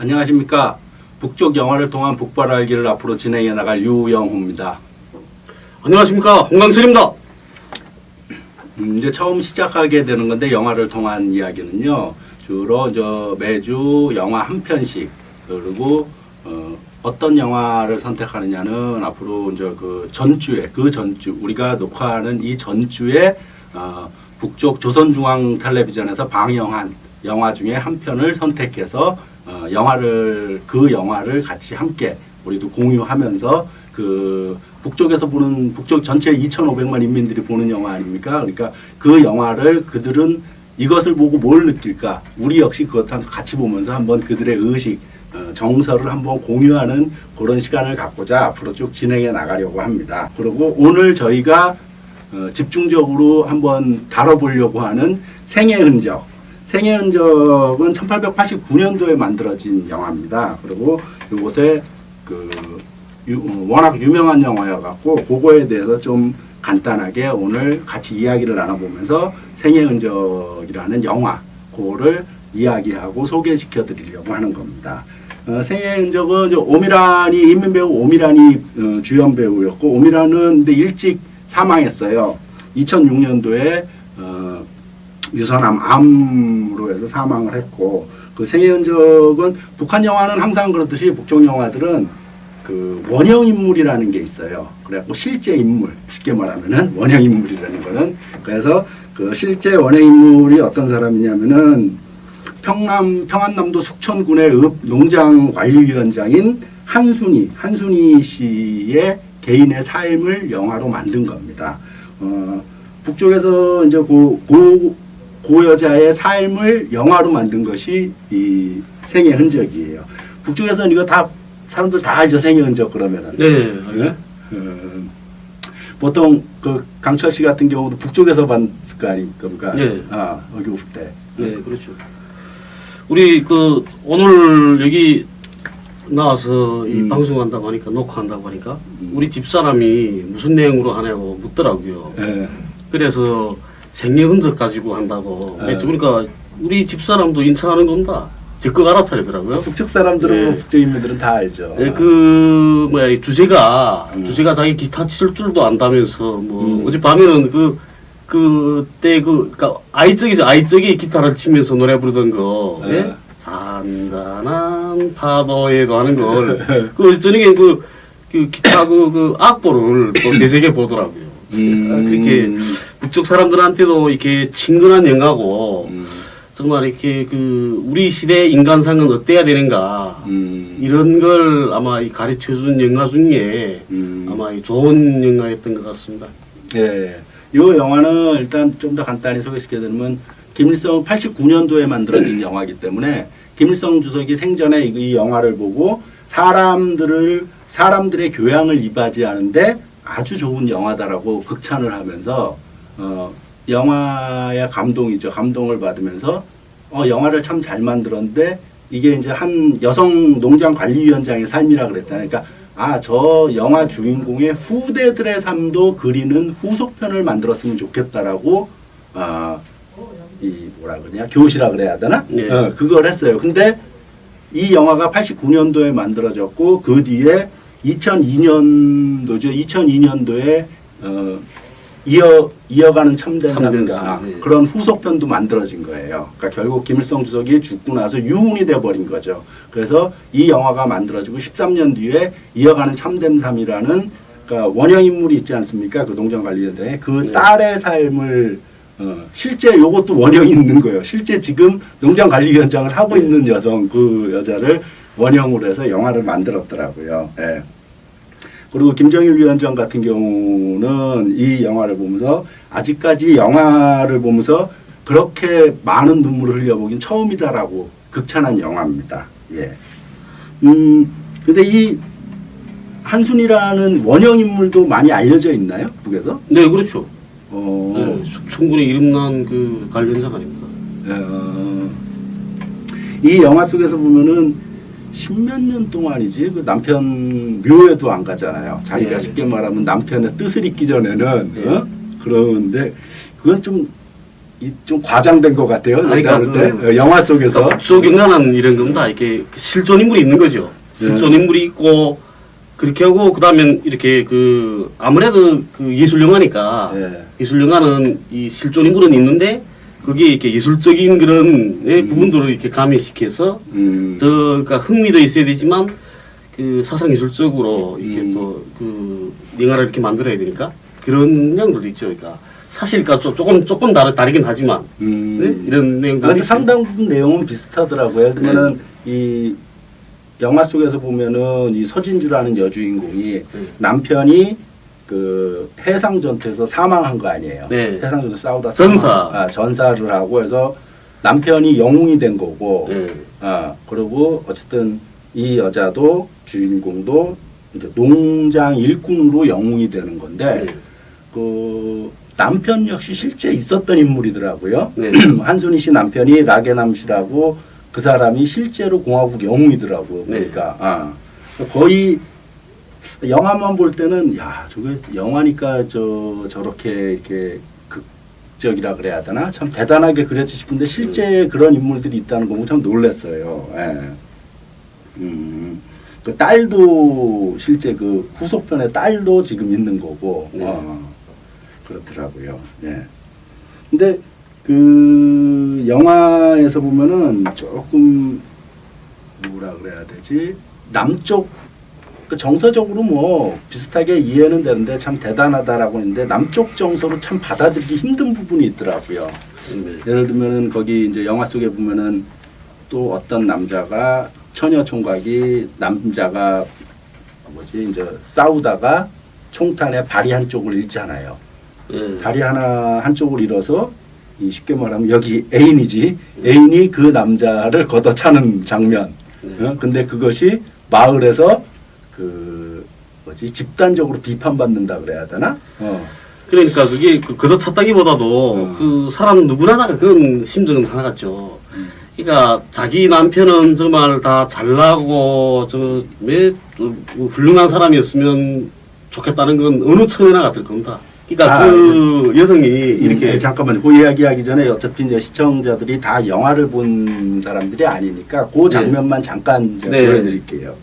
안녕하십니까. 북쪽 영화를 통한 북발 알기를 앞으로 진행해 나갈 유영호입니다. 안녕하십니까, 홍강철입니다. 이제 처음 시작하게 되는 건데 영화를 통한 이야기는요. 주로 매주 영화 한 편씩 그리고 어떤 영화를 선택하느냐는 앞으로 그 전주 우리가 녹화하는 이 전주에 북쪽 조선중앙 텔레비전에서 방영한 영화 중에 한 편을 선택해서 그 영화를 같이 함께 우리도 공유하면서 그 북쪽에서 보는 북쪽 전체 2,500만 인민들이 보는 영화 아닙니까? 그러니까 그 영화를 그들은 이것을 보고 뭘 느낄까? 우리 역시 그것과 같이 보면서 한번 그들의 의식, 정서를 한번 공유하는 그런 시간을 갖고자 앞으로 쭉 진행해 나가려고 합니다. 그리고 오늘 저희가 집중적으로 한번 다뤄보려고 하는 생의 흔적. 생의 흔적은 1889년도에 만들어진 영화입니다. 그리고 이곳에 워낙 유명한 영화여갖고 그거에 대해서 좀 간단하게 오늘 같이 이야기를 나눠보면서 생의 흔적이라는 영화 그거를 이야기하고 소개시켜 드리려고 하는 겁니다. 생의 흔적은 오미란이 인민배우 오미란이 주연 배우였고 오미란은 근데 일찍 사망했어요. 2006년도에 유선암 암으로 해서 사망을 했고 그 생의 흔적은 북한 영화는 항상 그렇듯이 북쪽 영화들은 그 원형 인물이라는 게 있어요. 그래갖고 실제 인물 쉽게 말하면은 원형 인물이라는 거는 그래서 그 실제 원형 인물이 어떤 사람이냐면은 평안남도 숙천군의 농장관리위원장인 한순희 씨의 개인의 삶을 영화로 만든 겁니다. 북쪽에서 이제 고 여자의 삶을 영화로 만든 것이 이 생의 흔적이에요. 북쪽에서는 이거 다 사람들 다 알죠, 생의 흔적 그러면은. 네. 네? 보통 그 강철 씨 같은 경우도 북쪽에서 봤을 거 아닙니까? 네. 여기 올 때. 네, 그렇죠. 우리 오늘 여기 나와서 이 방송한다고 하니까 녹화한다고 하니까 우리 집사람이 무슨 내용으로 하냐고 묻더라고요. 네. 그래서 생의 흔적 가지고 한다고. 그러니까 우리 집사람도 인천하는 겁니다. 적극 알아차리더라고요. 북쪽 사람들은 네. 북쪽 인민들은 다 알죠. 네, 이 주제가 자기 기타 칠 줄도 안다면서 어젯밤에는 그러니까 아이적이 기타를 치면서 노래 부르던 거. 네. 예? 잔잔한 파도에도 하는 걸. 저녁에 그 기타 악보를 또 되새겨 보더라고요. 그렇게 북쪽 사람들한테도 이렇게 친근한 영화고 정말 이렇게 우리 시대 인간상은 어때야 되는가 이런 걸 아마 가르쳐준 영화 중에 아마 좋은 영화였던 것 같습니다. 예. 이 영화는 일단 좀 더 간단히 소개시켜드리면 김일성 89년도에 만들어진 영화이기 때문에 김일성 주석이 생전에 이 영화를 보고 사람들의 교양을 이바지하는데 아주 좋은 영화다라고 극찬을 하면서 영화의 감동을 받으면서 영화를 참 잘 만들었는데 이게 이제 한 여성 농장 관리위원장의 삶이라 그랬잖아요. 그러니까 저 영화 주인공의 후대들의 삶도 그리는 후속편을 만들었으면 좋겠다라고 교시라 그래야 되나? 네. 그걸 했어요. 근데 이 영화가 89년도에 만들어졌고 그 뒤에 2002년도에 이어가는 참된사인가 네. 그런 후속편도 만들어진 거예요. 그러니까 결국 김일성 주석이 죽고 나서 유운이 돼버린 거죠. 그래서 이 영화가 만들어지고 13년 뒤에 이어가는 참된삼이라는 그러니까 원형 인물이 있지 않습니까? 그 농장관리위원장의 그 딸의 삶을 실제 요것도 원형이 있는 거예요. 실제 지금 농장관리위원장을 하고 있는 여성 그 여자를 원형으로 해서 영화를 만들었더라고요. 예. 그리고 김정일 위원장 같은 경우는 이 영화를 보면서 아직까지 영화를 보면서 그렇게 많은 눈물을 흘려보긴 처음이다라고 극찬한 영화입니다. 예. 근데 이 한순이라는 원형 인물도 많이 알려져 있나요? 북에서? 네, 그렇죠. 네, 숙천군에 이름난 관련자가 아닙니다. 이 영화 속에서 보면은 십몇 년 동안이지 그 남편 묘에도 안 가잖아요. 자기가 네. 쉽게 말하면 남편의 뜻을 잊기 전에는 네. 그러는데 그건 좀 좀 과장된 것 같아요. 아니, 내가 볼 때. 그- 영화 속에서. 북쪽 인간은 이런 겁니다. 이렇게 실존 인물이 있는 거죠. 실존 인물이 있고 그렇게 하고 그다음에 이렇게 그 아무래도 그 예술 영화니까 예. 예술 영화는 이 실존 인물은 있는데 그게 이렇게 예술적인 그런 부분들을 이렇게 가미시켜서 더 그러니까 흥미도 있어야 되지만 그 사상 예술적으로 이렇게 또 그 영화를 이렇게 만들어야 되니까 그런 내용들도 있죠. 그러니까 사실과 조금 다르긴 하지만 네? 이런 내용들. 그런데 상당 부분 내용은 비슷하더라고요. 그러면은 이 영화 속에서 보면은 이 서진주라는 여주인공이 남편이 그 해상 전투에서 사망한 거 아니에요. 네. 해상 전투 싸우다 전사. 전사를 하고 해서 남편이 영웅이 된 거고. 네. 그리고 어쨌든 이 여자도 주인공도 이제 농장 일꾼으로 영웅이 되는 건데 네. 그 남편 역시 실제 있었던 인물이더라고요. 네. 한순희 씨 남편이 라게남 씨라고 그 사람이 실제로 공화국 영웅이더라고요. 네. 그러니까 거의 영화만 볼 때는 야 저게 영화니까 저렇게 이렇게 극적이라 그래야 되나 참 대단하게 그렸지 싶은데 실제 그런 인물들이 있다는 거 보고 참 놀랐어요. 예. 그 딸도 실제 그 후속편의 딸도 지금 있는 거고. 네. 그렇더라고요. 예. 근데 그 영화에서 보면은 조금 뭐라 그래야 되지? 남쪽 그 정서적으로 뭐 비슷하게 이해는 되는데 참 대단하다라고 했는데 남쪽 정서로 참 받아들이기 힘든 부분이 있더라고요. 예를 들면은 거기 이제 영화 속에 보면은 또 어떤 남자가 처녀 총각이 남자가 뭐지 이제 싸우다가 총탄에 발이 한쪽을 잃잖아요. 다리 한쪽을 잃어서 쉽게 말하면 여기 애인이지 애인이 그 남자를 걷어차는 장면. 근데 그것이 마을에서 그 뭐지 집단적으로 비판받는다 그래야 되나? 그러니까 그게 걷어찼다기보다도 그 사람 누구나 다 그런 심정은 하나 같죠. 그러니까 자기 남편은 정말 다 잘나고 훌륭한 사람이었으면 좋겠다는 건 어느 처녀나 같을 겁니다. 그러니까 그 여성이 이렇게 잠깐만요. 그 이야기하기 전에 어차피 이제 시청자들이 다 영화를 본 사람들이 아니니까 그 장면만 잠깐 제가 보여드릴게요.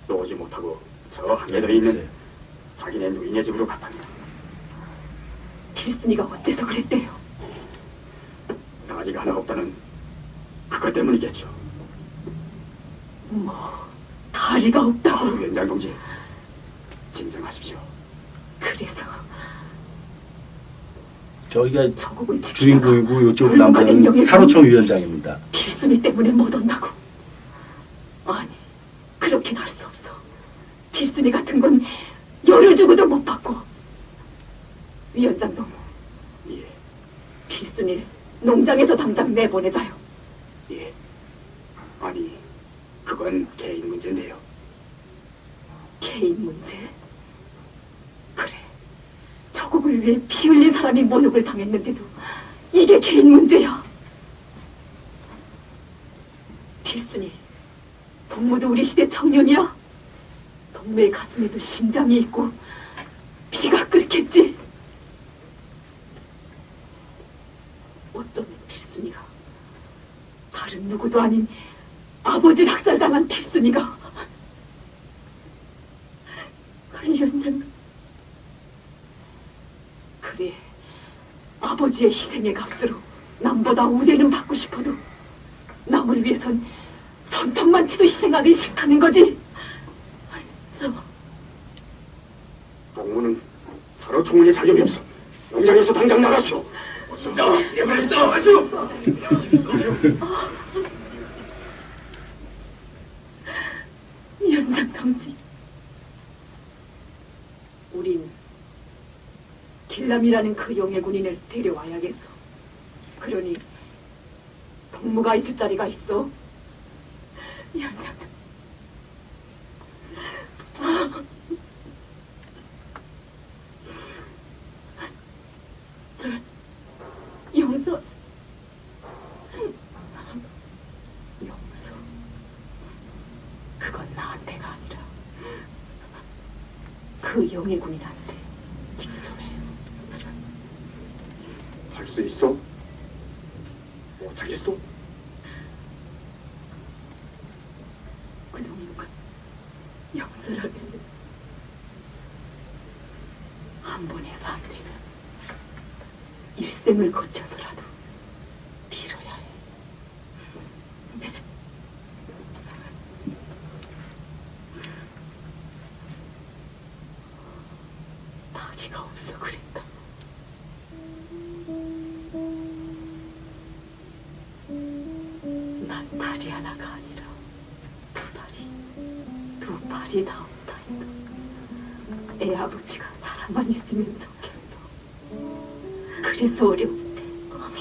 오지 못하고 저 하늘에 있는 자기네 누이네 집으로 갔답니다. 길순이가 어째서 그랬대요? 다리가 하나 없다는 그것 때문이겠죠. 다리가 없다고. 위원장 동지, 진정하십시오. 그래서 저기가 저국을 지키다가 주인공이고 이쪽 훌륭하게 남자는 명예를 사로총 위원장입니다. 길순이 때문에 못 온다고. 아니, 그렇게는 할 수 없어. 길순이 같은 건 열을 주고도 못 받고. 위원장 동무, 예, 길순이를 농장에서 당장 내보내자요. 예. 아니, 그건 개인 문제인데요. 개인 문제? 그래, 저국을 위해 피 흘린 사람이 모욕을 당했는데도 이게 개인 문제야. 길순이, 동무도 우리 시대 청년이야. 동무의 가슴에도 심장이 있고 피가 끓겠지. 어쩌면 필순이가 다른 누구도 아닌 아버지를 학살당한 필순이가 위원장, 그래, 아버지의 희생의 값으로 남보다 우대는 받고 싶어도 남을 위해선 손톱만치도 희생하기 싫다는 거지. 저 동무는 사로 총무에 자격이 없어. 농장에서 당장 나가시오. 없습니다. 이번에 나가시오. 위원장 동지, 우린 길람이라는 그 용의 군인을 데려와야겠어. 그러니 동무가 있을 자리가 있어. 위원장, 저 용서, 용서. 그건 나한테가 아니라 그 영애군인한테 직접 해요. 할 수 있어? 못하겠어? 그놈은 용서를 한 번 해서 안 되면 일생을 거쳐서라도 빌어야 해. 다리가 없어 그랬다. 난 다리 하나가 아니라 두 발이 다 없다니까. 애 아버지가 살아만 있으면 좋겠어. 그래서 어려울 때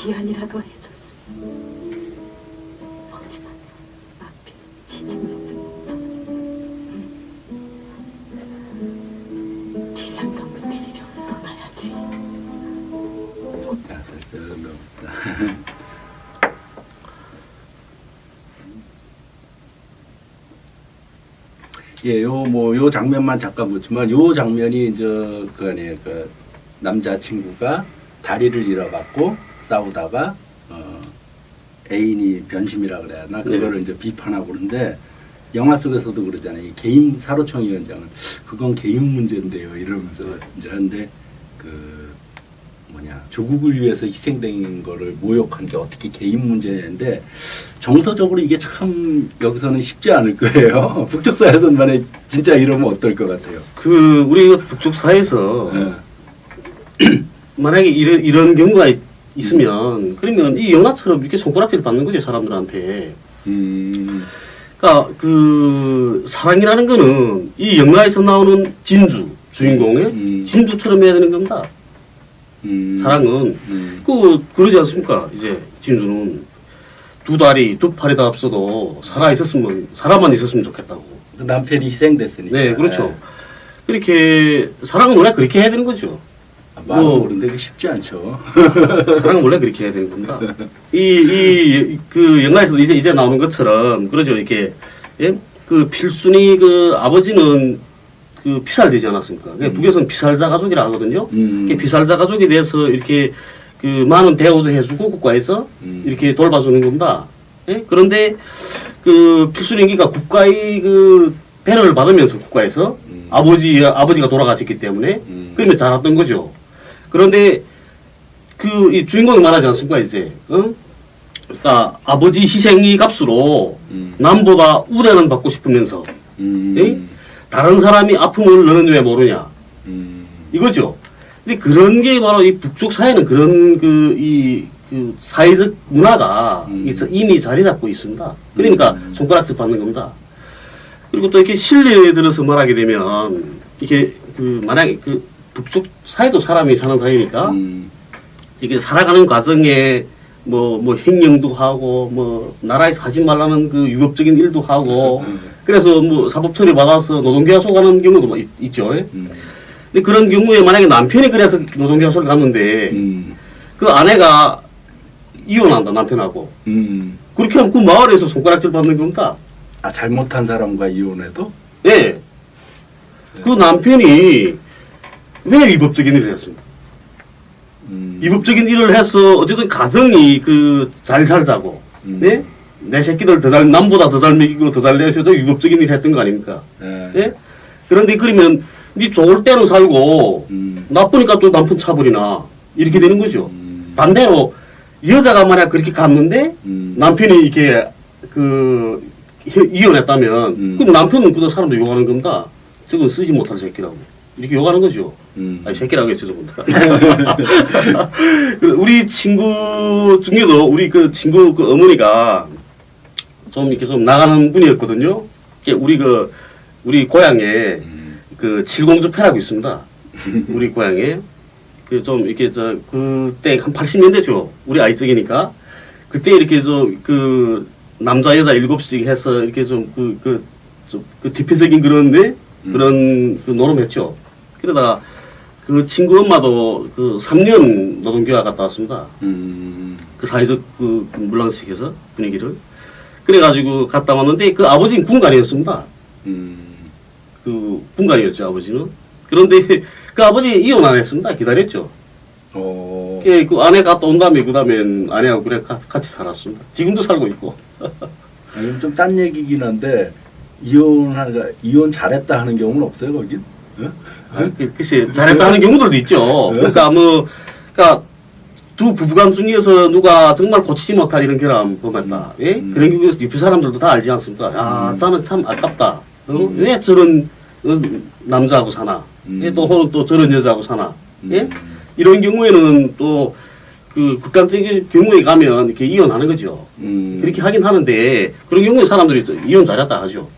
미안이라도 해줬으면. 하지만 앞에 지지는 좀 길랑병을 데리려 떠나야지. 아, 됐어요. 너무. 예, 요 장면만 잠깐 보지만, 요 장면이, 그 아니에요. 그, 남자친구가 다리를 잃어갖고 싸우다가, 애인이 변심이라 그래야 하나? 그거를 이제 비판하고 그러는데, 영화 속에서도 그러잖아요. 이 개인, 사로총 위원장은, 그건 개인 문제인데요. 이러면서 이제 하는데, 조국을 위해서 희생된 거를 모욕한 게 어떻게 개인 문제냐는데, 정서적으로 이게 참 여기서는 쉽지 않을 거예요. 북쪽 사회에서는 만에 진짜 이러면 어떨 것 같아요. 우리 북쪽 사회에서 만약에 이런 경우가 있으면 그러면 이 영화처럼 이렇게 손가락질 받는 거죠, 사람들한테. 그러니까 사랑이라는 거는 이 영화에서 나오는 진주 주인공의 진주처럼 해야 되는 겁니다. 사랑은 그러지 않습니까? 이제 진주는 두 다리 두 팔이 다 없어도 사람만 있었으면 좋겠다고. 남편이 희생됐으니까. 네, 그렇죠. 그렇게 사랑은 원래 그렇게 해야 되는 거죠. 말은 모르는데 그게 쉽지 않죠. 사랑은 원래 그렇게 해야 되는 겁니다. 그 영화에서도 이제 나오는 것처럼 그러죠. 이렇게 예? 그 필순이 그 아버지는 그 피살되지 않았습니까? 북에서는 피살자 가족이라 하거든요. 피살자 가족에 대해서 이렇게 그 많은 대우도 해주고 국가에서 이렇게 돌봐주는 겁니다. 예? 그런데 그 필순이가 국가의 그 배려를 받으면서 국가에서 아버지가 돌아가셨기 때문에 그러면 자랐던 거죠. 그런데 이 주인공이 말하지 않습니까 이제? 그러니까 아버지 희생의 값으로 남보다 우대는 받고 싶으면서 예? 다른 사람이 아픔을 너는 왜 모르냐 이거죠. 근데 그런 게 바로 이 북쪽 사회는 그런 그 사회적 문화가 이미 자리 잡고 있습니다. 그러니까 손가락질 받는 겁니다. 그리고 또 이렇게 실례 들어서 말하게 되면 이게 만약에 북쪽 사회도 사람이 사는 사회니까 이게 살아가는 과정에 뭐 횡령도 하고 뭐 나라에서 하지 말라는 그 유법적인 일도 하고 그래서 뭐 사법 처리 받아서 노동계약소 가는 경우도 있죠. 근데 그런 경우에 만약에 남편이 그래서 노동계약소를 갔는데 그 아내가 이혼한다 남편하고 그렇게 하면 그 마을에서 손가락질 받는 겁니다. 아, 잘못한 사람과 이혼해도? 네. 그 남편이 왜 위법적인 일을 했습니까? 위법적인 일을 해서 어쨌든 가정이 잘 살자고, 네? 내 새끼들 남보다 더 잘 먹이고 더 잘 내셔서 위법적인 일을 했던 거 아닙니까? 네? 그런데 그러면 니 좋을 때는 살고 나쁘니까 또 남편 차버리나 이렇게 되는 거죠. 반대로 여자가 만약 그렇게 갔는데 남편이 이렇게 이혼했다면 그럼 남편은 그 사람도 욕하는 겁니다. 저건 쓰지 못할 새끼라고 이렇게 욕하는 거죠. 아니 새끼라고 했죠 저분들. 우리 친구 중에도 우리 그 친구 그 어머니가 좀 이렇게 좀 나가는 분이었거든요. 우리 고향에 그 칠공주패라고 있습니다. 우리 고향에 좀 이렇게 그때 한 80년대죠. 우리 아이 쪽이니까 그때 이렇게 남자 여자 7씩 해서 이렇게 대표적인 그런 노름했죠. 그러다가 그 친구 엄마도 3년 노동교화 갔다 왔습니다. 그 사회적 물랑식에서 분위기를. 그래가지고 갔다 왔는데 그 아버지는 군관이었습니다. 군관이었죠, 아버지는. 그런데 그 아버지 이혼 안 했습니다. 기다렸죠. 예, 그 아내 갔다 온 다음에 그다음에 아내하고 그래 같이 살았습니다. 지금도 살고 있고. 아니, 좀 딴 얘기긴 한데 이혼 잘했다 하는 경우는 없어요 거긴? 어? 글쎄 잘했다 하는 경우들도 있죠. 그러니까 그러니까 두 부부간 중에서 누가 정말 고치지 못할 이런 결함 범했다. 예? 그런 경우에서 옆에 사람들도 다 알지 않습니까? 아, 저는 참 아깝다. 왜 저런 남자하고 사나? 예? 또 저런 여자하고 사나? 예? 이런 경우에는 또 그 극단적인 경우에 가면 이렇게 이혼하는 거죠. 그렇게 하긴 하는데 그런 경우에 사람들이 이혼 잘했다 하죠.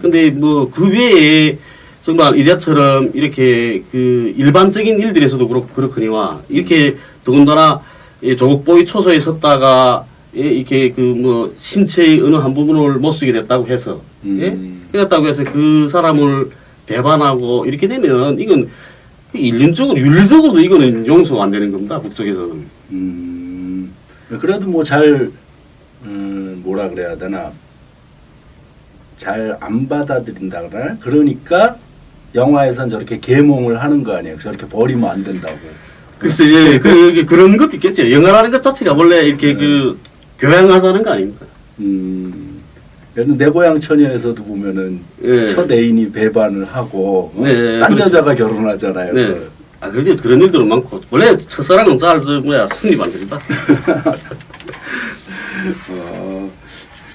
근데 뭐 그 외에 정말 이제처럼 이렇게 그 일반적인 일들에서도 그렇거니와 이렇게 더군다나 조국보위 초소에 섰다가 이렇게 그 뭐 신체의 어느 한 부분을 못 쓰게 됐다고 해서 예? 그랬다고 해서 그 사람을 배반하고 이렇게 되면 이건 인륜적으로 윤리적으로도 이거는 용서가 안 되는 겁니다. 북쪽에서는. 그래도 뭐 잘 뭐라 그래야 되나 잘 안 받아들인다 그러나 그러니까 영화에선 저렇게 계몽을 하는 거 아니에요. 저렇게 버리면 안 된다고. 글쎄, 예, 그런 것도 있겠죠. 영화라는 것 자체가 원래 이렇게 그 교양하자는 거 아닙니까? 그래도 내 고향 처녀에서도 보면은 예. 첫 애인이 배반을 하고 네, 딴 그렇죠. 여자가 결혼하잖아요. 네. 아, 그런 일들은 많고. 원래 첫사랑은 성립 안 됩니다.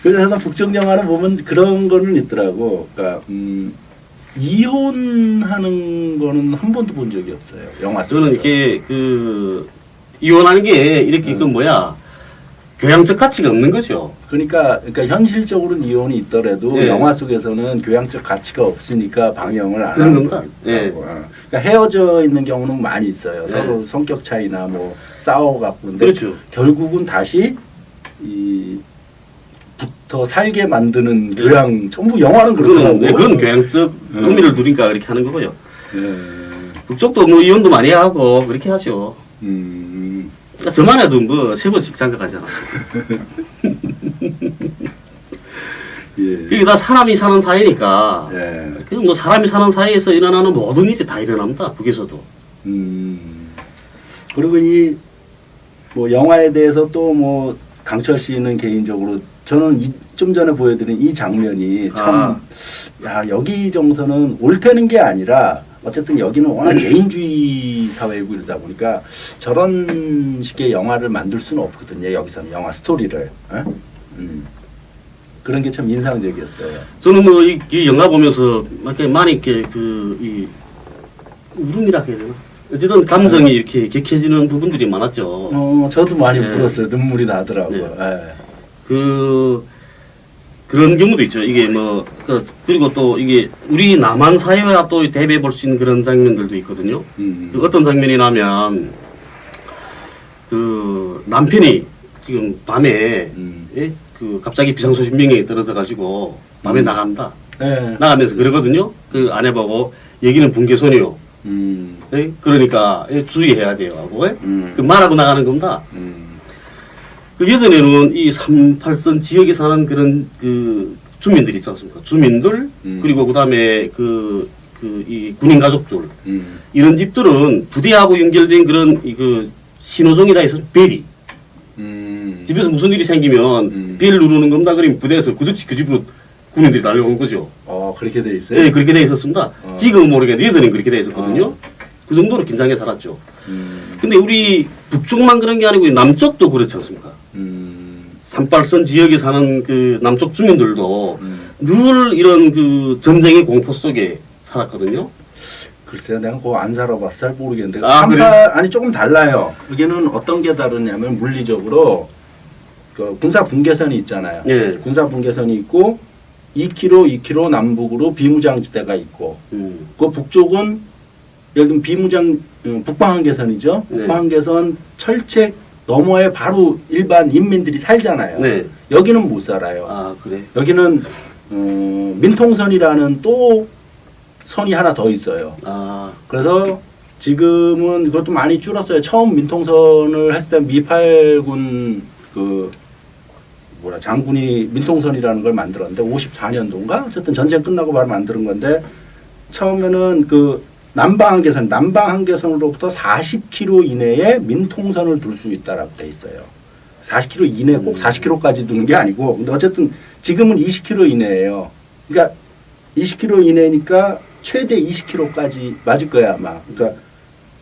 그래서 북쪽 영화는 보면 그런 거는 있더라고. 그러니까 이혼하는 거는 한 번도 본 적이 없어요. 영화 속에서. 저는 이렇게 이혼하는 게 이렇게 교양적 가치가 없는 거죠. 그러니까 현실적으로는 이혼이 있더라도 네. 영화 속에서는 교양적 가치가 없으니까 방영을 안 그런 하는 겁니다. 거고. 네. 그러니까 헤어져 있는 경우는 많이 있어요. 네. 서로 성격 차이나 뭐 싸워갖고 근데 그렇죠. 결국은 다시 붙어 살게 만드는 교양 전부 영화는 그렇더라고. 그건 교양적 의미를 두니까 그렇게 하는 거고요. 네. 북쪽도 뭐 이혼도 많이 하고 그렇게 하죠. 그러니까 저만 해도 뭐 3번씩 장가 가지 않았어요. 예. 그게 다 사람이 사는 사회니까. 예. 그래서 뭐 사람이 사는 사회에서 일어나는 모든 일이 다 일어납니다. 북에서도. 그리고 뭐 영화에 대해서 또 뭐 강철 씨는 개인적으로 저는 좀 전에 보여드린 이 장면이 참, 야, 여기 정서는 옳다는 게 아니라 어쨌든 여기는 워낙 개인주의 사회이고 이러다 보니까 저런 식의 영화를 만들 수는 없거든요. 여기서는 영화 스토리를. 그런 게 참 인상적이었어요. 저는 뭐 이 영화 보면서 이렇게 많이 이렇게 이 울음이라 해야 되나? 어쨌든 감정이 이렇게 격해지는 부분들이 많았죠. 저도 많이 네. 울었어요. 눈물이 나더라고요. 네. 예. 그런 경우도 있죠. 이게 그리고 또 이게 우리 남한 사회와 또 대비해 볼 수 있는 그런 장면들도 있거든요. 어떤 장면이 나면 남편이 지금 밤에 예? 갑자기 비상소식명령이 떨어져 가지고 밤에 나간다. 네. 나가면서 그러거든요. 그 아내 보고 여기는 분계선이요. 예? 그러니까 주의해야 돼요 하고 그 말하고 나가는 겁니다. 그 예전에는 이 38선 지역에 사는 그런 주민들 있지 않습니까? 주민들 그리고 그다음에 이 군인 가족들 이런 집들은 부대하고 연결된 그런 신호종이 다 있어서 벨이 집에서 무슨 일이 생기면 벨 누르는 겁니다. 그러면 부대에서 그 집으로 군인들이 달려온 거죠. 그렇게 돼 있어요? 네, 그렇게 돼 있었습니다. 지금은 모르겠는데 예전엔 그렇게 돼 있었거든요. 그 정도로 긴장해 살았죠. 근데 우리 북쪽만 그런 게 아니고 남쪽도 그렇지 않습니까? 38선 지역에 사는 그 남쪽 주민들도 늘 이런 전쟁의 공포 속에 살았거든요. 글쎄요, 내가 그거 안 살아봐서 잘 모르겠는데. 그래요? 아니, 조금 달라요. 여기는 어떤 게 다르냐면, 물리적으로, 군사 분계선이 있잖아요. 네. 군사 분계선이 있고, 2km 남북으로 비무장지대가 있고, 그 북쪽은, 예를 들면 북방한계선이죠. 네. 북방한계선 철책 너머에 바로 일반 인민들이 살잖아요. 네. 여기는 못 살아요. 아, 그래? 여기는, 민통선이라는 또 선이 하나 더 있어요. 그래서 지금은 그것도 많이 줄었어요. 처음 민통선을 했을 때 미팔군 장군이 민통선이라는 걸 만들었는데 54년도인가? 어쨌든 전쟁 끝나고 바로 만드는 건데 처음에는 남방 한계선으로부터 40km 이내에 민통선을 둘 수 있다라고 돼 있어요. 40km 이내 꼭 40km까지 두는 게 아니고, 근데 어쨌든 지금은 20km 이내예요. 그러니까 20km 이내니까 최대 20km까지 맞을 거야 아마. 그러니까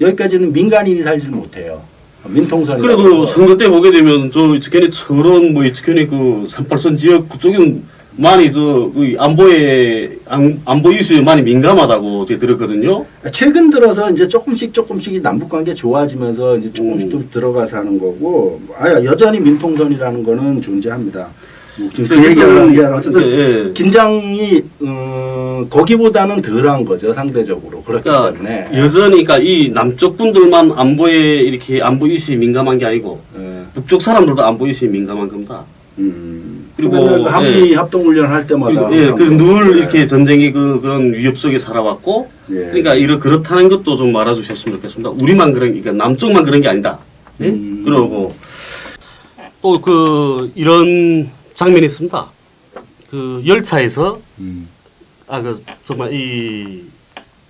여기까지는 민간인이 살질 못해요. 민통선이. 그래도 선거 때 보게 되면 저 이측현의 철원 뭐 이측현의 그 38선 지역 그쪽은 많이 그 안보 이슈에 많이 민감하다고 제가 들었거든요. 최근 들어서 이제 조금씩 남북 관계 좋아지면서 이제 조금씩 좀 들어가서 하는 거고, 여전히 민통선이라는 거는 존재합니다. 지금 그 얘기하는 어쨌든 예. 긴장이 거기보다는 덜한 거죠 상대적으로. 그렇기 그러니까 때문에 여전히 그러니까 이 남쪽 분들만 안보에 이렇게 안보 이슈에 민감한 게 아니고 북쪽 사람들도 안보 이슈에 민감한 겁니다. 그리고 한미 합동훈련 할 때마다 늘 이렇게 전쟁의 그런 위협 속에 살아왔고, 예. 그러니까 그렇다는 것도 좀 말아주셨으면 좋겠습니다. 우리만 그러니까 남쪽만 그런 게 아니다. 예? 그러고 또 이런 장면이 있습니다. 그 열차에서 정말 이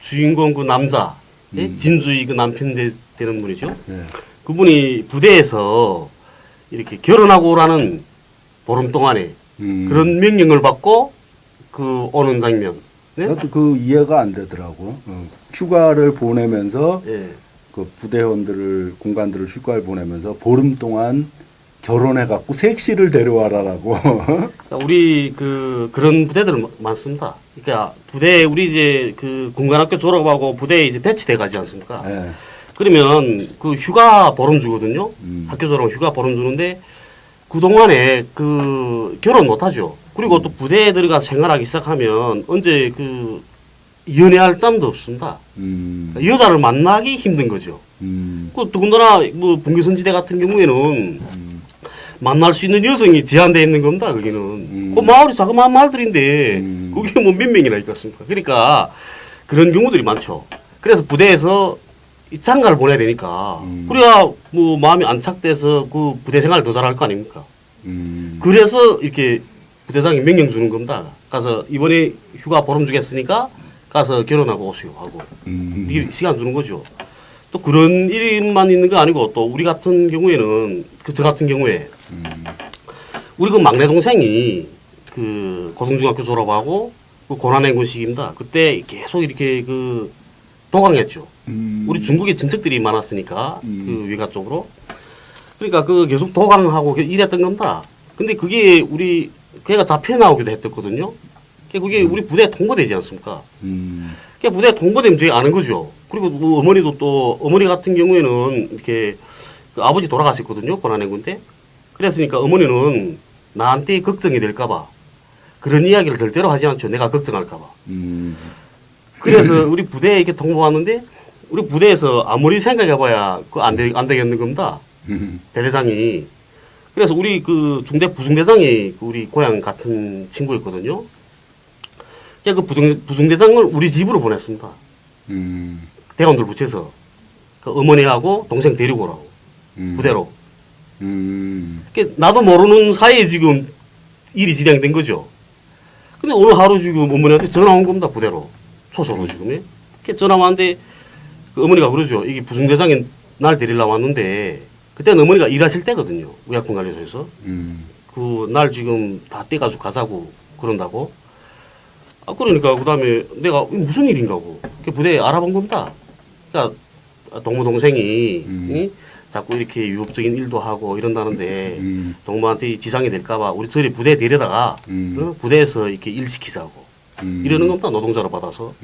주인공 그 남자, 예? 진주의 그 남편 되는 분이죠. 네. 그분이 부대에서 이렇게 결혼하고 오라는 보름 동안에 그런 명령을 받고 오는 장면. 네? 나도 그 이해가 안 되더라고. 휴가를 보내면서 예. 그 부대원들을 군관들을 휴가를 보내면서 보름 동안 결혼해갖고 색시를 데려와라라고. 그러니까 우리 그런 부대들 많습니다. 그러니까 부대 우리 이제 그 군관학교 졸업하고 부대에 이제 배치돼 가지 않습니까? 네. 그러면 그 휴가 보름 주거든요. 학교 졸업 휴가 보름 주는데 그동안에 결혼 못 하죠. 그리고 또 부대에 들어가 생활하기 시작하면 언제 연애할 짬도 없습니다. 그러니까 여자를 만나기 힘든 거죠. 더군다나 뭐 분계선지대 같은 경우에는 만날 수 있는 여성이 제한되어 있는 겁니다. 거기는 그 마을이 자그마한 마을들인데 그게 뭐 몇 명이나 있겠습니까? 그러니까 그런 경우들이 많죠. 그래서 부대에서 장가를 보내야 되니까 그래야 뭐 마음이 안착돼서 그 부대 생활을 더 잘할 거 아닙니까? 그래서 이렇게 부대장이 명령 주는 겁니다. 가서 이번에 휴가 보름 주겠으니까 가서 결혼하고 오시오 하고 이게 시간 주는 거죠. 또 그런 일만 있는 거 아니고 또 우리 같은 경우에는 저 같은 경우에 우리 그 막내 동생이 고등중학교 졸업하고 고난행군 시기입니다. 그때 계속 이렇게 도강했죠. 우리 중국에 친척들이 많았으니까 외가 쪽으로. 그러니까 계속 도강하고 일했던 겁니다. 근데 그게 걔가 잡혀 나오기도 했었거든요. 그게 우리 부대에 통보되지 않습니까? 그게 부대에 통보되면 저희 아는 거죠. 그리고 어머니도 또 어머니 같은 경우에는 이렇게 아버지 돌아가셨거든요. 고난행군 때. 그랬으니까 어머니는 나한테 걱정이 될까봐 그런 이야기를 절대로 하지 않죠. 내가 걱정할까봐. 그래서 우리 부대에 이렇게 통보 왔는데 우리 부대에서 아무리 생각해봐야 안 되겠는 겁니다. 대대장이. 그래서 우리 중대 부중대장이 우리 고향 같은 친구였거든요. 그 부중대장을 우리 집으로 보냈습니다. 대원들 붙여서 어머니하고 동생 데리고 오라고 부대로. 나도 모르는 사이에 지금 일이 진행된 거죠. 근데 오늘 하루 지금 어머니한테 전화 온 겁니다. 부대로. 초소로 지금. 전화 왔는데 어머니가 그러죠. 이게 부중대장이 날 데리러 왔는데 그때는 어머니가 일하실 때거든요. 의약품관리소에서. 날 지금 다 떼가지고 가자고 그런다고. 그러니까 그 다음에 내가 무슨 일인가고 부대에 알아본 겁니다. 그러니까 동무 동생이 자꾸 이렇게 유법적인 일도 하고 이런다는데 동무한테 지장이 될까봐 우리 저리 부대에 데려다가 부대에서 이렇게 일 시키자고 이러는 겁니다. 노동자로 받아서.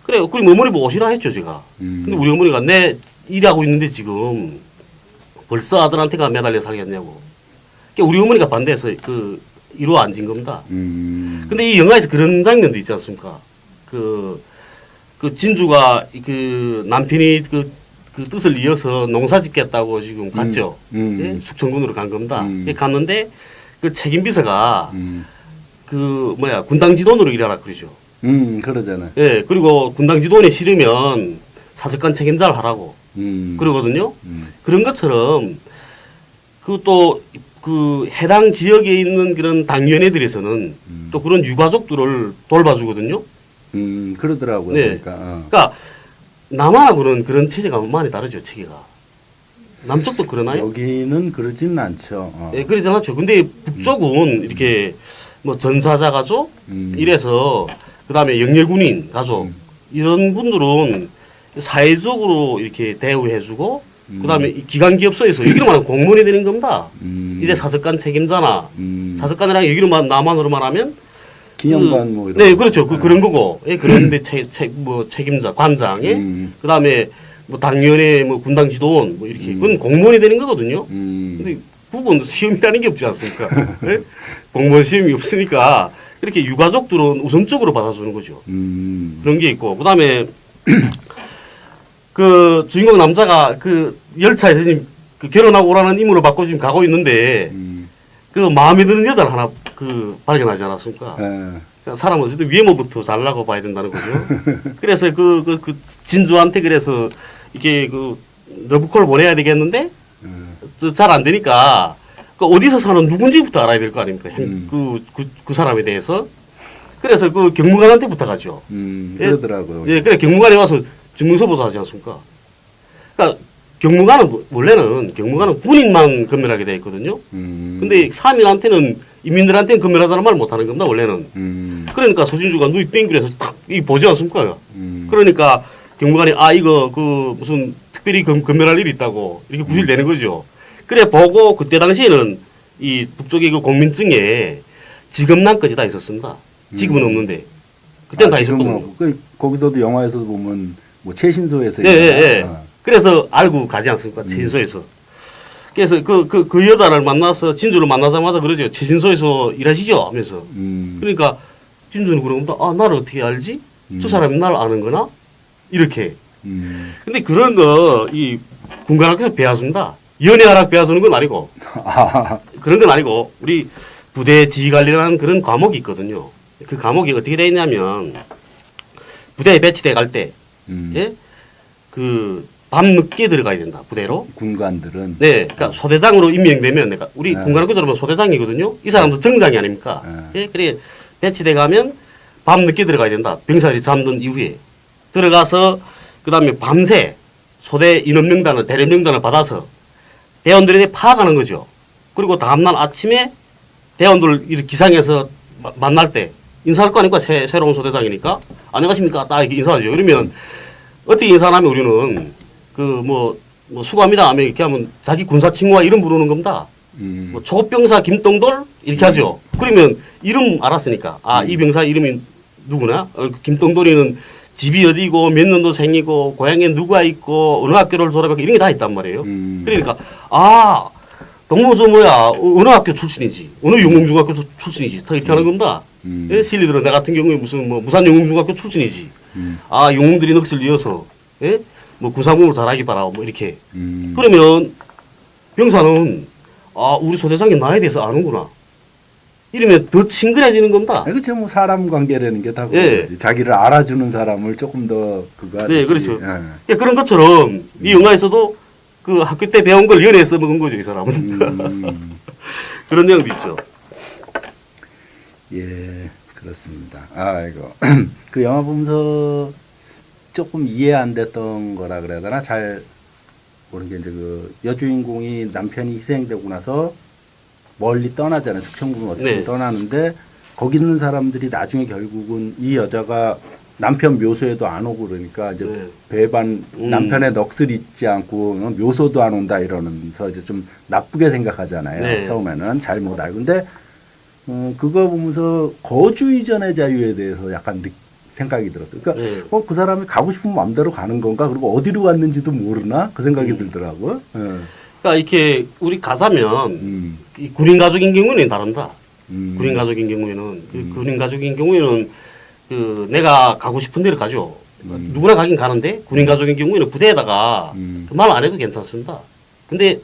그래요. 그럼 어머니 보고 오시라 했죠 제가. 근데 우리 어머니가 내 일하고 있는데 지금 벌써 아들한테가 매달려 살겠냐고. 그러니까 우리 어머니가 반대해서 이루 앉은 겁니다. 근데 이 영화에서 그런 장면도 있지 않습니까? 진주가 남편이 그 뜻을 이어서 농사 짓겠다고 지금 갔죠. 예? 숙청군으로 간 겁니다. 갔는데 책임 비서가 군당 지도원으로 일하라 그러죠. 그러잖아요. 예, 그리고 군당 지도원이 싫으면 사직관 책임자를 하라고 그러거든요. 그런 것처럼 해당 지역에 있는 그런 당위원회들에서는 또 그런 유가족들을 돌봐주거든요. 그러더라고요. 네. 그러니까. 그러니까 남한하고는 그런 체제가 많이 다르죠. 체계가. 남쪽도 그러나요? 여기는 그러진 않죠. 예, 그러지 않죠. 근데 북쪽은 이렇게 뭐 전사자 가족 이래서 그다음에 영예군인 가족 이런 분들은 사회적으로 이렇게 대우해주고 그다음에 이 기관기업소에서 여기로 말하면 공무원이 되는 겁니다. 이제 사석관 책임자나 사석관이랑 여기로 남한으로 말하면 기념관 뭐 이런. 네, 그렇죠. 그런 거고. 예, 그런데 뭐 책임자, 관장, 예? 그다음에 뭐 당연히 뭐 군당 지도원 뭐 이렇게 그건 공무원이 되는 거거든요. 근데 북은 시험이라는 게 없지 않습니까? 예? 공무원 시험이 없으니까 이렇게 유가족들은 우선적으로 받아주는 거죠. 그런 게 있고 그다음에 그 주인공 남자가 그 열차에서 지금 그 결혼하고 오라는 임무를 받고 지금 가고 있는데 그 마음에 드는 여자를 하나 그 발견하지 않았습니까? 그러니까 사람은 어쨌든 외모부터 잘나고 봐야 된다는 거죠. 그래서 그 진주한테 그래서 이게 그 러브콜 보내야 되겠는데 잘 안 되니까 그 어디서 사는 누군지부터 알아야 될 거 아닙니까? 그 사람에 대해서. 그래서 그 경무관한테 부탁하죠. 그러더라고요. 예, 그래 경무관에 와서 증명서 보고하지 않습니까? 그러니까 경무관은 원래는 경무관은 군인만 검열하게 돼 있거든요. 근데 사민한테는 인민들한테는 검열하자는 말 못하는 겁니다. 원래는. 그러니까 소진주가 누이 땡길해서 탁이 보지 않습니까? 그러니까 경무관이 아 이거 그 무슨 특별히 검열할 일이 있다고 이렇게 구실되는 거죠. 그래 보고 그때 당시에는 이 북쪽의 그 공민증에 지검란까지 다 있었습니다. 지금은 없는데 그때는 다 있었거든요. 거기서도 영화에서도 보면 뭐 최신소에서. 예, 예, 예. 그래서 알고 가지 않습니까? 최신소에서. 그래서 그 여자를 만나서 진주를 만나자마자 그러죠. 최신소에서 일하시죠? 하면서. 그러니까 진주는 그러면 아 나를 어떻게 알지? 저 사람이 나를 아는구나? 이렇게. 근데 그런 거 이 군관학교에서 배웠습니다. 연애하락 배워주는 건 아니고 그런 건 아니고 우리 부대 지휘관리라는 그런 과목이 있거든요. 그 과목이 어떻게 되어 있냐면 부대에 배치돼 갈 때 예? 그 밤늦게 들어가야 된다. 부대로. 군관들은. 네. 그러니까 소대장으로 임명되면 내가 우리 군관학교처럼 소대장이거든요. 이 사람도 정장이 아닙니까? 예? 그래 배치돼 가면 밤늦게 들어가야 된다. 병사들이 잠든 이후에 들어가서 그다음에 밤새 소대 인원 명단을 대련 명단을 받아서 대원들에 파악하는 거죠. 그리고 다음날 아침에 대원들 이렇게 기상해서 만날 때 인사할 거 아닙니까? 새로운 소대장이니까. 안녕하십니까? 딱 이렇게 인사하죠. 그러면 어떻게 인사하면 우리는 그 뭐 수고합니다 하면 이렇게 하면 자기 군사 친구와 이름 부르는 겁니다. 뭐 초병사 김동돌 이렇게 하죠. 그러면 이름 알았으니까 아 이 병사 이름이 누구나 김동돌이는 집이 어디고 몇 년도 생이고 고향에 누가 있고 어느 학교를 졸업했고 이런 게 다 있단 말이에요. 그러니까 아 동무저 뭐야 어느 학교 출신이지 어느 영웅중학교 출신이지 다 이렇게 하는 겁니다. 예? 실리들은 나 같은 경우에 무슨 뭐 무산 영웅중학교 출신이지. 아 영웅들이 넋을 이어서 예? 뭐 군사공을 잘하기 바라고 뭐 이렇게. 그러면 병사는 아 우리 소대장이 나에 대해서 아는구나. 이러면 더 친근해지는 겁니다. 그렇죠. 뭐 사람 관계라는 게 다 예. 그거지. 자기를 알아주는 사람을 조금 더 그거 하듯이. 네, 그렇죠. 예. 예, 그런 것처럼 이 영화에서도 그 학교 때 배운 걸 연애에 써먹은 거죠, 이 사람은. 그런 내용도 있죠. 예, 그렇습니다. 아이고. 그 영화 보면서 조금 이해 안 됐던 거라 그래야 되나? 잘 모르는 게 이제 그 여주인공이 남편이 희생되고 나서 멀리 떠나잖아요. 숙청군을 어쨌든 네. 떠나는데 거기 있는 사람들이 나중에 결국은 이 여자가 남편 묘소에도 안 오고 그러니까 이제 네. 배반 남편의 넋을 잊지 않고 묘소도 안 온다 이러면서 이제 좀 나쁘게 생각하잖아요. 네. 처음에는 잘못 알고. 근데 그거 보면서 거주 이전의 자유에 대해서 약간 생각이 들었어요. 그러니까 네. 그 사람이 가고 싶으면 마음대로 가는 건가? 그리고 어디로 갔는지도 모르나? 그 생각이 들더라고요. 예. 그러니까 이렇게 우리 가자면 이 군인 가족인 경우는 다른다. 군인 가족인 경우에는 그 군인 가족인 경우에는 그 내가 가고 싶은 데를 가죠. 누구나 가긴 가는데 군인 가족인 경우에는 부대에다가 그 말 안 해도 괜찮습니다. 근데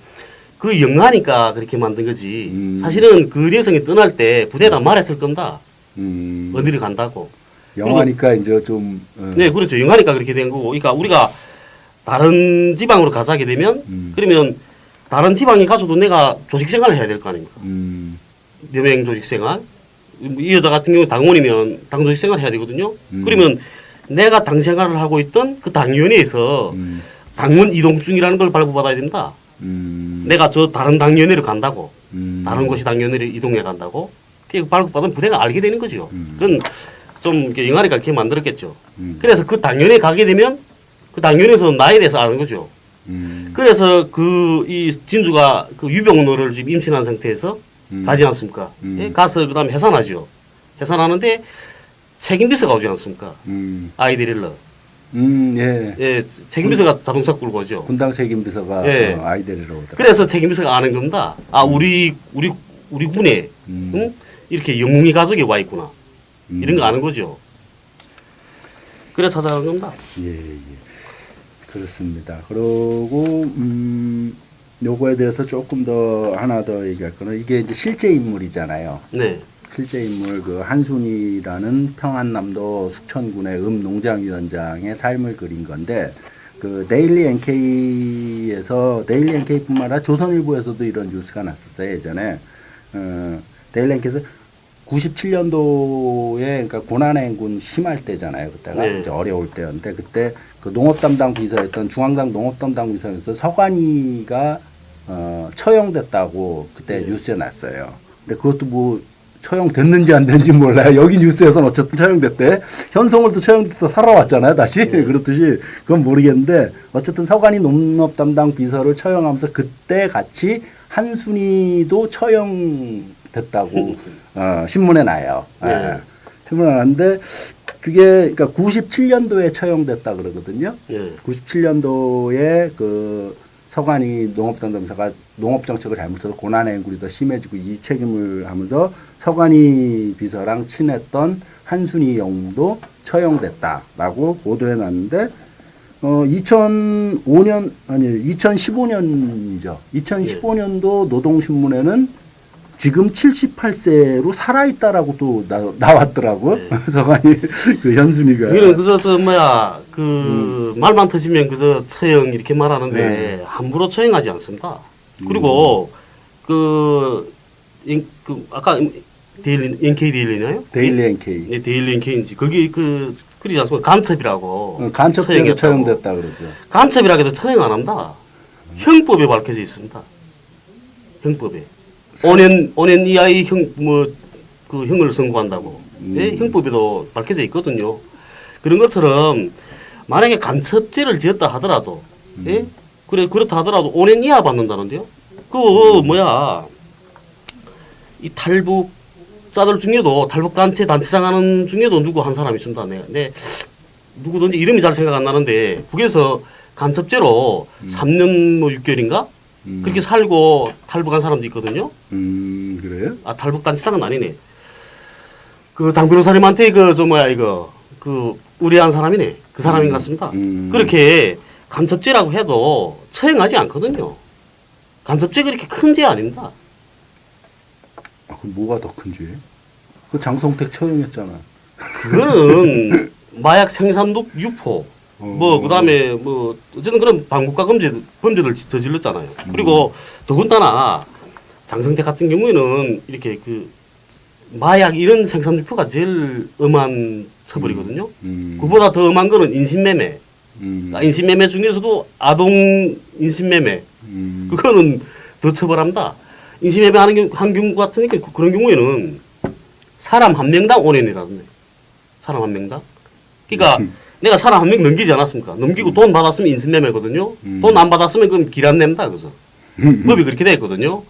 그 영화니까 그렇게 만든 거지. 사실은 그 여성이 떠날 때 부대에다 말했을 겁니다. 어디를 간다고. 영화니까 이제 좀. 네, 그렇죠. 영화니까 그렇게 된 거고. 그러니까 우리가 다른 지방으로 가자게 되면 그러면 다른 지방에 가서도 내가 조직 생활을 해야 될 거 아닙니까? 여행 조직 생활. 이 여자 같은 경우 당원이면 당조직 생활을 해야 되거든요. 그러면 내가 당 생활을 하고 있던 그 당위원회에서 당원 이동 중이라는 걸 발부받아야 됩니다. 내가 저 다른 당위원회로 간다고, 다른 곳이 당위원회로 이동해 간다고, 그 발부받은 부대가 알게 되는 거죠. 그건 좀 이렇게 영아리가 그렇게 만들었겠죠. 그래서 그 당위원회에 가게 되면 그 당위원회에서 나에 대해서 아는 거죠. 그래서 이 진주가 그 유병노를 지금 임신한 상태에서 가지 않습니까? 예, 가서 그다음에 해산하죠. 해산하는데 책임비서가 오지 않습니까? 아이 데리러. 예. 예, 책임비서가 자동차 끌고 오죠. 분당 책임비서가 예. 아이 데리러 오더라. 그래서 책임비서가 아는 겁니다. 아, 우리 군에 응? 이렇게 영웅이 가족이 와 있구나. 이런 거 아는 거죠. 그래서 찾아간 겁니다. 예, 예. 그렇습니다. 그리고 요거에 대해서 조금 더 하나 더 얘기할 거는 이게 이제 실제 인물이잖아요. 네. 실제 인물 그 한순이라는 평안남도 숙천군의 농장위원장의 삶을 그린 건데 그 데일리 NK에서 데일리 NK뿐만 아니라 조선일보에서도 이런 뉴스가 났었어요 예전에. 데일리 NK에서 97년도에 그러니까 고난행군 심할 때잖아요. 그때가 네. 이제 어려울 때였는데 그때 그 농업 담당 비서였던 중앙당 농업 담당 비서였던 서관이가 처형됐다고 그때 네. 뉴스에 났어요. 근데 그것도 뭐 처형됐는지 안 됐는지 몰라요. 여기 뉴스에서는 어쨌든 처형됐대. 현송월도 처형됐다 살아왔잖아요. 다시 그렇듯이 그건 모르겠는데 어쨌든 서관이 농업 담당 비서를 처형하면서 그때 같이 한순이도 처형됐다고 신문에 나요. 네. 신문에 나는데 그게 그러니까 97년도에 처형됐다 그러거든요. 예. 97년도에 그 서관이 농업담당사가 농업정책을 잘못해서 고난행군이 더 심해지고 이 책임을 하면서 서관이 비서랑 친했던 한순이 영도 처형됐다라고 보도해 놨는데 2015년이죠. 2015년도 노동신문에는 지금 78세로 살아있다라고 또 나왔더라고. 네. 서관이 그 현순이가. 이거는 그저 말만 터지면 그저 처형 이렇게 말하는데 네. 함부로 처형하지 않습니다. 그리고 아까 NK 데일리나요? 데일리 NK. 네, 데일리 NK인지 거기 그러지 않습니까? 간첩이라고. 간첩죄로 처형했다고. 처형됐다 그러죠. 간첩이라고 해도 처형 안 합니다. 형법에 밝혀져 있습니다. 형법에. 5년 이하의 그 형을 선고한다고. 예? 형법에도 밝혀져 있거든요. 그런 것처럼 만약에 간첩죄를 지었다 하더라도, 예? 그렇다 하더라도 5년 이하 받는다는데요. 이 탈북자들 중에도 탈북단체 단체장 하는 중에도 누구 한 사람이 있습니다. 누구든지 이름이 잘 생각 안 나는데 북에서 간첩죄로 3년 6개월인가? 그렇게 살고 탈북한 사람도 있거든요. 그래요? 아, 탈북단체장은 아니네. 그 장 변호사님한테 의뢰한 사람이네. 그 사람인 것 같습니다. 그렇게 간첩죄라고 해도 처형하지 않거든요. 간첩죄 그렇게 큰 죄 아닙니다. 아, 그럼 뭐가 더 큰 죄? 그 장성택 처형했잖아. 그거는 마약 생산독 유포. 그다음에 어쨌든 그런 반국가 범죄들 저질렀잖아요. 그리고 더군다나 장성택 같은 경우에는 이렇게 마약 이런 생산 유포가 제일 엄한 처벌이거든요. 그보다 더 엄한 거는 인신매매. 인신매매 중에서도 아동 인신매매. 그거는 더 처벌합니다. 인신매매 하는 경우 같은 그런 경우에는 사람 한 명당 5년이라던데. 사람 한 명당. 그러니까 내가 사람 한 명 넘기지 않았습니까? 넘기고 돈 받았으면 인신매매거든요. 돈 안 받았으면 그건 길 안 냅니다. 그래서 법이 그렇게 되어 있거든요.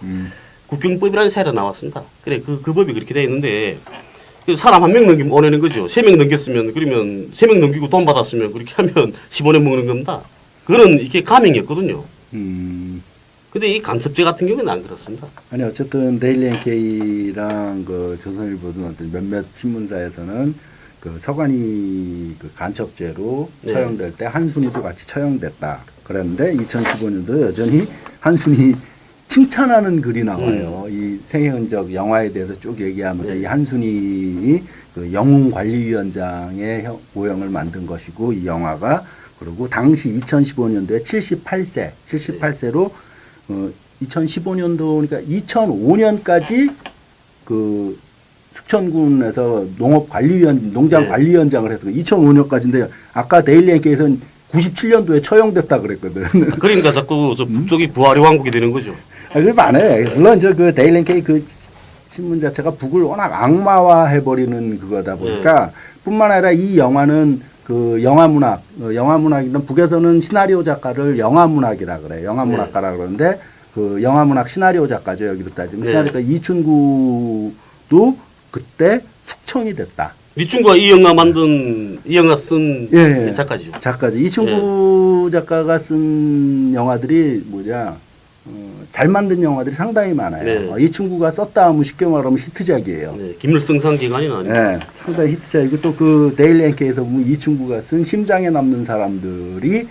국경법이라는 새로 나왔습니다. 그래 그 법이 그렇게 되어 있는데 사람 한 명 넘기면 5년인 거죠. 3명 넘겼으면 그러면 3명 넘기고 돈 받았으면 그렇게 하면 15년 먹는 겁니다. 그런 이게 가명이었거든요. 근데 이 간첩죄 같은 경우는 안 그렇습니다. 아니 어쨌든 데일리 NK랑 그 조선일보든 어떤 몇몇 신문사에서는 그 서관이 그 간첩죄로 네. 처형될 때 한순이도 같이 처형됐다. 그랬는데 2015년도 여전히 한순이 칭찬하는 글이 나와요. 이 생애흔적 영화에 대해서 쭉 얘기하면서 네. 이 한순이 그 영웅관리위원장의 모형을 만든 것이고 이 영화가 그리고 당시 2015년도에 78세로 2015년도 그러니까 2005년까지 그 숙천군에서 농장 네. 관리위원장을 했던 2005년까지인데 아까 데일리 NK에서는 97년도에 처형됐다 그랬거든. 그러니까 자꾸 저 북쪽이 부활의 왕국이 되는 거죠. 그래도 안 해. 물론 그 데일리 NK 그 신문 자체가 북을 워낙 악마화해 버리는 그거다 보니까 뿐만 아니라 이 영화는 그 영화문학이든 북에서는 시나리오 작가를 영화문학이라 그래요. 영화문학가라 그러는데 그 영화문학 시나리오 작가죠. 여기도 따지면 시나리오가 이춘구도 그때 숙청이 됐다. 이춘구가 이 영화 쓴 작가죠. 작가죠. 이춘구 작가가 쓴 영화들이 잘 만든 영화들이 상당히 많아요. 이춘구가 썼다 하면 쉽게 말하면 히트작이에요. 김일성상 기관이 아니고. 상당히 히트작이고 또 그 데일리 NK에서 보면 이춘구가 쓴 심장에 남는 사람들이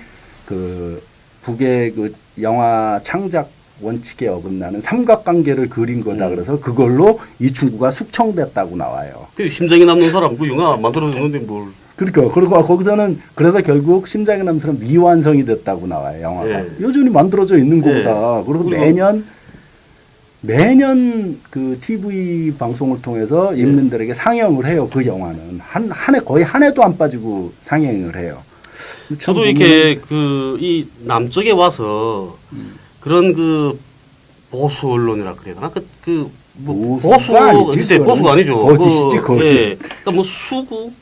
그 북의 그 영화 창작 원칙에 어긋나는 삼각관계를 그린 거다. 그래서 그걸로 이춘구가 숙청됐다고 나와요. 그 심장에 남는 사람 그 영화 만들어줬는데 뭘. 그러니까 그리고 거기서는 그래서 결국 심장에 남는 사람 미완성이 됐다고 나와요. 영화가 여전히 만들어져 있는 거보다. 그리고 매년 그 TV 방송을 통해서 인민들에게 상영을 해요. 그 영화는 한 해 거의 한 해도 안 빠지고 상영을 해요. 저도 이렇게 그 이 남쪽에 와서 그런 그 보수 언론이라 그래야 되나 뭐 보수가 아니지, 글쎄 보수가 아니죠. 거짓이지 거짓. 그러니까 뭐 수구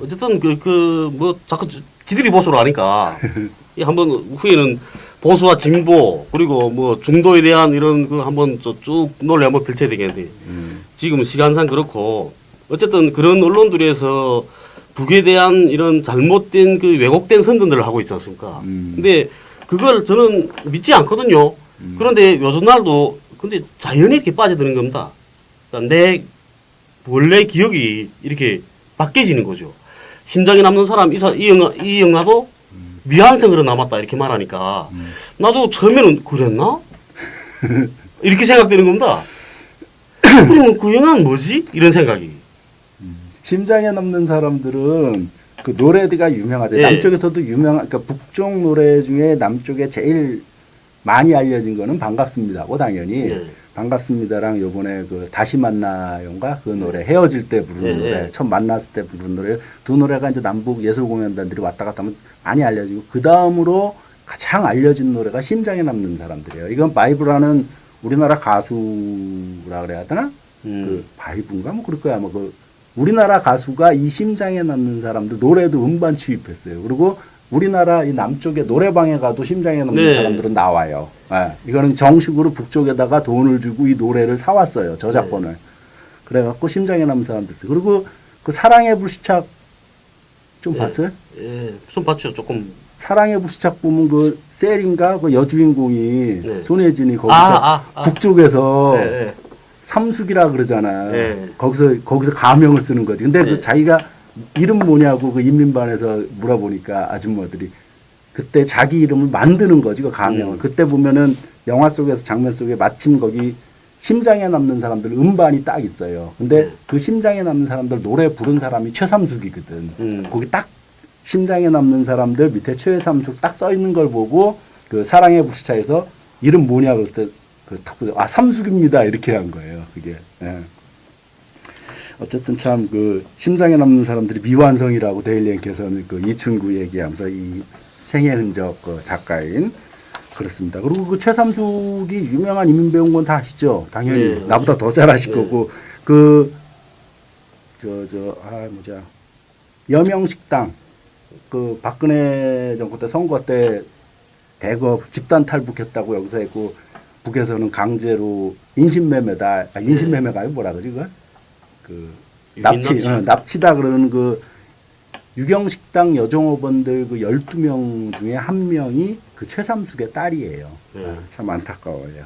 어쨌든 뭐 자꾸 지들이 보수를 하니까 한번 후에는 보수와 진보 그리고 뭐 중도에 대한 이런 그 한번 쭉 논리 한번 펼쳐야 되겠는데 지금 시간상 그렇고 어쨌든 그런 언론들에서 북에 대한 이런 잘못된 그 왜곡된 선전들을 하고 있지 않습니까? 근데 그걸 저는 믿지 않거든요. 그런데 요즘 날도 근데 자연히 이렇게 빠져드는 겁니다. 그러니까 내 원래 기억이 이렇게 바뀌어지는 거죠. 심장에 남는 사람 이 영화도 미완성으로 남았다 이렇게 말하니까 나도 처음에는 그랬나? 이렇게 생각되는 겁니다. 그러면 그 영화는 뭐지? 이런 생각이. 심장에 남는 사람들은 그 노래가 유명하죠. 남쪽에서도 그러니까 북쪽 노래 중에 남쪽에 제일 많이 알려진 거는 반갑습니다고 당연히 반갑습니다랑 요번에 그 다시 만나요인가 그 노래 헤어질 때 부르는 노래 처음 만났을 때 부르는 노래 두 노래가 이제 남북 예술공연단들이 왔다 갔다 하면 많이 알려지고 그 다음으로 가장 알려진 노래가 심장에 남는 사람들이에요. 이건 바이브라는 우리나라 가수라 그래야 되나? 그 바이브인가 뭐 그럴 거야. 뭐 그 우리나라 가수가 이 심장에 남는 사람들 노래도 음반 취입했어요. 그리고 우리나라 이 남쪽에 노래방에 가도 심장에 남는 사람들은 나와요. 이거는 정식으로 북쪽에다가 돈을 주고 이 노래를 사왔어요. 저작권을. 그래갖고 심장에 남는 사람들 있어요. 그리고 그 사랑의 불시착 좀 봤어요? 좀 봤죠. 조금. 사랑의 불시착 보면 그 셀인가 그 여주인공이 손예진이 거기서 북쪽에서 삼숙이라 그러잖아. 거기서 가명을 쓰는 거지. 근데 그 자기가 이름 뭐냐고 그 인민반에서 물어보니까 아줌마들이 그때 자기 이름을 만드는 거지 그 가명을. 그때 보면은 영화 속에서 장면 속에 마침 거기 심장에 남는 사람들 음반이 딱 있어요. 근데 그 심장에 남는 사람들 노래 부른 사람이 최삼숙이거든. 거기 딱 심장에 남는 사람들 밑에 최삼숙 딱 써 있는 걸 보고 그 사랑의 불시착에서 이름 뭐냐 그럴 때 삼숙입니다 이렇게 한 거예요. 그게. 어쨌든 참 그 심장에 남는 사람들이 미완성이라고 데일리 NK에서는 그 이춘구 얘기하면서 이 생애 흔적 그 작가인 그렇습니다. 그리고 그 최삼숙이 유명한 인민배우인 건 다 아시죠? 당연히 나보다 더 잘 아실 거고 그 여명식당 그 박근혜 정부 때 선거 때 대거 집단 탈북했다고 여기서 했고 북에서는 강제로 인신매매가 뭐라 그러지 그걸? 그 납치다 그러는 그 유경식당 여종업원들 그 12명 중에 한 명이 그 최삼숙의 딸이에요. 참 안타까워요.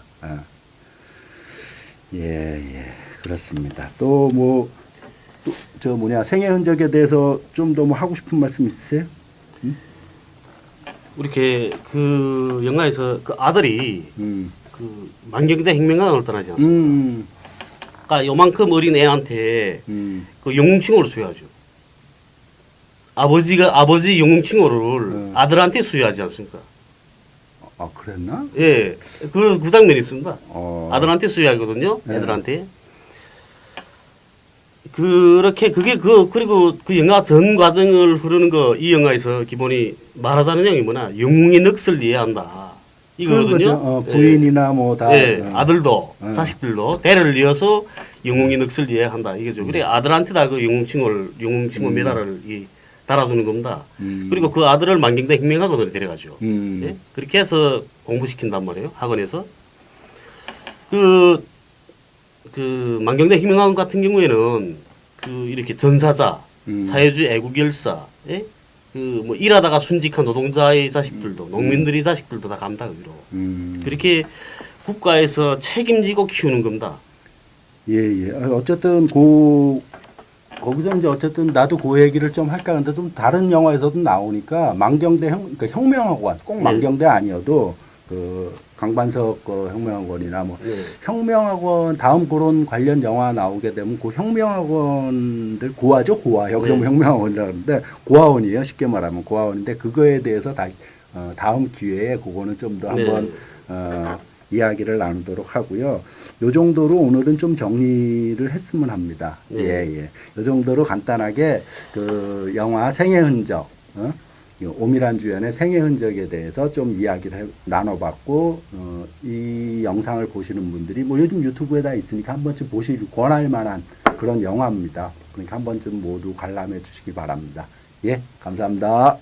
그렇습니다. 또 뭐 생애 흔적에 대해서 좀 더 뭐 하고 싶은 말씀 있으세요? 이렇게 그 영화에서 그 아들이 그 만경대 혁명관을 떠나지 않습니까? 그러니까 요만큼 어린 애한테 그 영웅칭호를 수여하죠. 아버지 영웅칭호를 아들한테 수여하지 않습니까? 아 그랬나? 예, 그 장면이 있습니다. 아들한테 수여하거든요. 애들한테. 그렇게 그게 그리고 그 영화 전 과정을 흐르는 거 이 영화에서 기본이 말하자는 내용이 뭐냐 영웅의 넋을 이해한다 이거거든요. 부인이나 뭐 다 예, 아들도 예. 자식들도 대를 이어서 영웅의 넋을 이해한다 이거죠. 그래 아들한테 다 그 영웅칭호 메달을 달아주는 겁니다. 그리고 그 아들을 만경대 혁명학원으로 데려가죠. 예? 그렇게 해서 공부시킨단 말이에요. 학원에서 그 만경대 혁명학원 같은 경우에는 그 이렇게 전사자, 사회주의 애국열사, 예? 그 뭐 일하다가 순직한 노동자의 자식들도, 농민들의 자식들도 다 간다 그로. 그렇게 국가에서 책임지고 키우는 겁니다. 예. 어쨌든 거기서 이제 어쨌든 나도 그 얘기를 좀 할까 하는데 좀 다른 영화에서도 나오니까 만경대 그러니까 혁명학원 꼭 만경대 아니어도 그 강반석 그 혁명학원이나 뭐 혁명학원 다음 그런 관련 영화 나오게 되면 그 혁명학원들 고아죠 고아 여기서 뭐 혁명학원이라 그러는데 고아원이에요 쉽게 말하면 고아원인데 그거에 대해서 다시 다음 기회에 그거는 좀 더 한번 이야기를 나누도록 하고요. 요 정도로 오늘은 좀 정리를 했으면 합니다. 예. 요 정도로 간단하게 그 영화 생의 흔적, 오미란 주연의 생의 흔적에 대해서 좀 이야기를 나눠봤고, 이 영상을 보시는 분들이 뭐 요즘 유튜브에 다 있으니까 한 번쯤 보시기 권할 만한 그런 영화입니다. 그러니까 한 번쯤 모두 관람해 주시기 바랍니다. 예, 감사합니다.